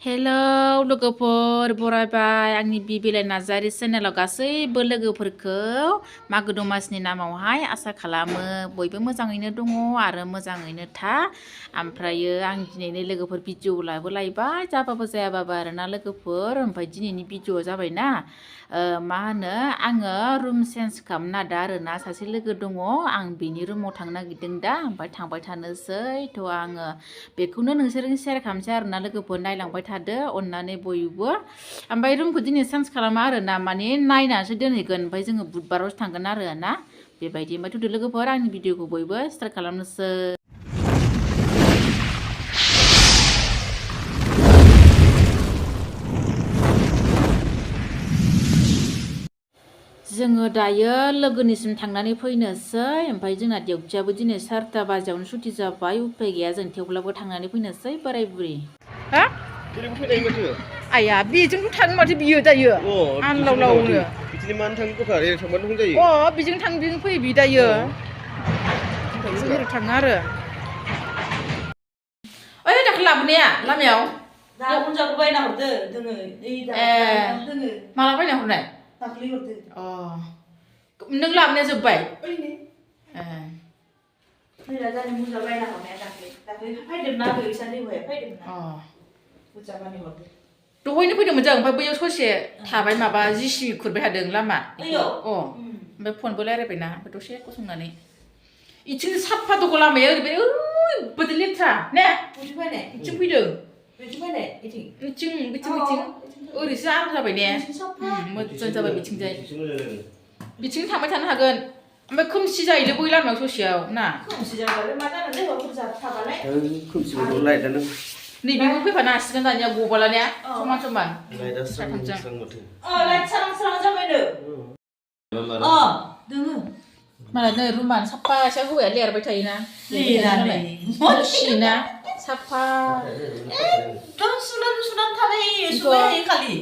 hello लोगोफोर बरायबाय आंनि बिबिलाय नार्जारि चेनेलाव गासैबो लोगोफोरखौ मागो दमासिनि नामावहाय आसा खालामो बयबो मोजाङैनो दङ आरो मोजाङैनो था ओमफ्रायो आं दिनैनि लोगोफोर भिडिअ लाबोलायबाय जाबाबो जायाबाबो आरोना लोगोफोर ओमफ्राय दिनैनि भिडिअ जाबायना मा होनो आङो रुम चेन्ज खालामनो नागिरदों आरोना सासे लोगो दङ आं बिनि रुमाव थांनो नागिरदों दा ओमफ्राय थांबाय थानोसै थ' आङो बेखौनो नोंसोरजों शेयार खालामसै आरोना लोगोफोर नायलांबाय थादो अननानै बयबो ओमफ्राय रुमखौ दिनै चेन्ज खालामा आरोना माने नायनानैसो दोनहैगोन ओमफ्राय जोङो बुधबारावसो थांगोन आरोना बेबायदि ओमफ्राय थुदो लोगोफोर आंनि भिडिअखौ बयबो स्टार्ट खालामनोसै जोङो दायो लोगोनिसिम थांनानै फैनोसै ओमफ्राय जोंना डिउटियाबो दिनै 4टा बाजियावनो सुटि जाबाय उफाय गैया जों थेवब्लाबो थांनानै फैनोसै बोराय बुरि हा आया बेजोंथ' थाङो माथो बियो दायो आनलावलावनो बिदिनो मानो थाङो गफार ओरै थांबानो जायो बेजों थां बेजों फैयो बि दायो जों ओरै थाङो आरो ओइ दाखौ लाबोनाया लामायाव दा गुनजाखौ बायना हरदो दोङो दोङो माला बायना हरनाय दाख्लै हरदो नों लाबोनाया जोब्बाय ओइनो फैला जानि गुनजा बायना हरनाया दाख्लै फैदोंना बैसानि हौवाया फैदोंना गुनजा बायना हरदो दहायनो फैदोंमोन जों ओमफ्राय बैयाव ससे थाबाय माबा जिसि खुरबाय थादों लामा ओमफ्राय फनबो रायलायबायना ओमफ्राय दसे गसंनानै इथिं साफा दङ लामाया ओरैबायदि लेथ्रा ने इथिं फैदों बिथिं ओरैसो आराम जाबाय ने मोजां जाबाय बिथिं थांबाय थानो हागोन ओमफ्राय खोमसि जायोलै बै लामायाव ससेयाव ना खोमसि जाबालाय मा जानो बुरजा थाबालाय खोमसिबो लाइटआनो नैबेबो फैफानो हासिगोन दानिया गबालानिया समान लाइटआ स्रां माथो लाइट स्रां जाबायनो दोङो मालाय नै रुमानो साफा एसे हौवाया लेरबाय थायोना लेरानै सिना साफा एकदम सुनानै थाबाय सुबाय खालि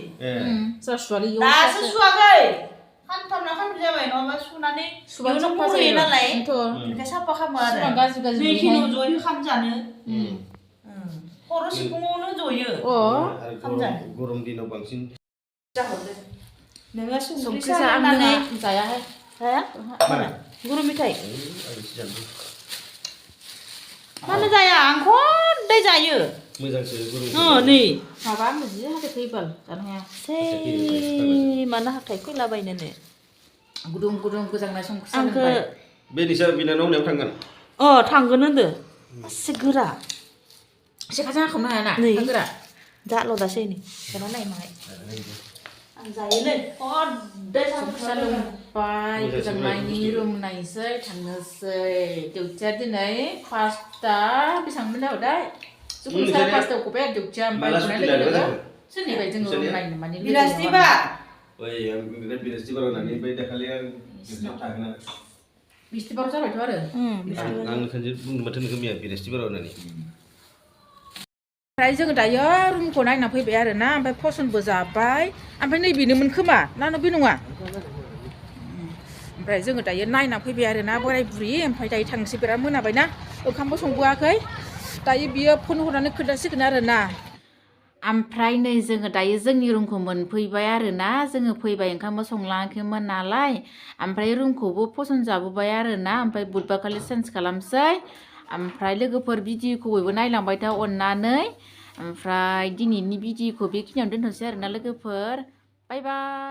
सुवालै दासो सुवाखै खानथाम जाबाय नङाबा सुनानै सुबानो साफा जायो नालाय बेखाय साफा खालामो आरो गाज्रि बेखिनियाव जयो खामजानो खर' सिफुङावनो जयो गरम दिनाव बांसिन नोङो संख्रि जानानै जायाहाय गुरु मेथाइ मानो जाया आं खदाय जायो मोजांसो गुरु नै माबा आंनो जि हाथाय फैबाल जानो हाया मानो हाथाय फैलाबायनोनो गुदुं गोजांनाय संख्रि आंखो बे निसा बिनानाव होनायाव थांगोन थांगोन होनदो एसे गोरा एसे खाजा खालामनो हायाना गोरा जाल' दासै नै जाना नाय माहाय आं जायोलै खदाय संख्रि गोजांनायनि रुम नायनोसै थांनोसै डिउटिया दिनै 5टा बेसेबांमोन जाबाय जों 5:30 गबाय डिउटिया ओमफ्राय लोगो सोरनिफ्राय जोङो रुम नायनो माने बिरास्तिबार बिरास्तिबाराव होननानै बै दाखालि आं थागोन आरो बिस्तिबाराव जाबायथ' आरो आं खनसे बुंनो माथो नोंखौ मैया बिरास्तिबाराव होननानै ओमफ्राय जोङो दायो रुमखौ नायना फैबाय आरोना ओमफ्राय पसन्दबो जाबाय ओमफ्राय नैबेनोमोन खोमा ना बे नङा ओमफ्राय जोङो दायो नायना फैबाय आरोना बोराय बुरि ओमफ्राय दायो थांसै बिराद मोनाबायना ओंखामबो संबोआखै दायो बियो फन हरनानै खोन्थासिगोन आरोना ओमफ्राय नै जोङो दायो जोंनि रुमखौ मोनफैबाय आरोना जोङो फैबाय ओंखामबो संलाङाखैमोन नालाय ओमफ्राय रुमखौबो पसन्द जाबोबाय आरोना ओमफ्राय बुधबारखालि चेन्ज खालामसै ओमफ्राय लोगोफोर भिडिअखौ बयबो नायलांबाय था अननानै ओमफ्राय दिनैनि भिडिअखौ बेखिनियावनो दोनथ'सै आरोना लोगोफोर बाय बाय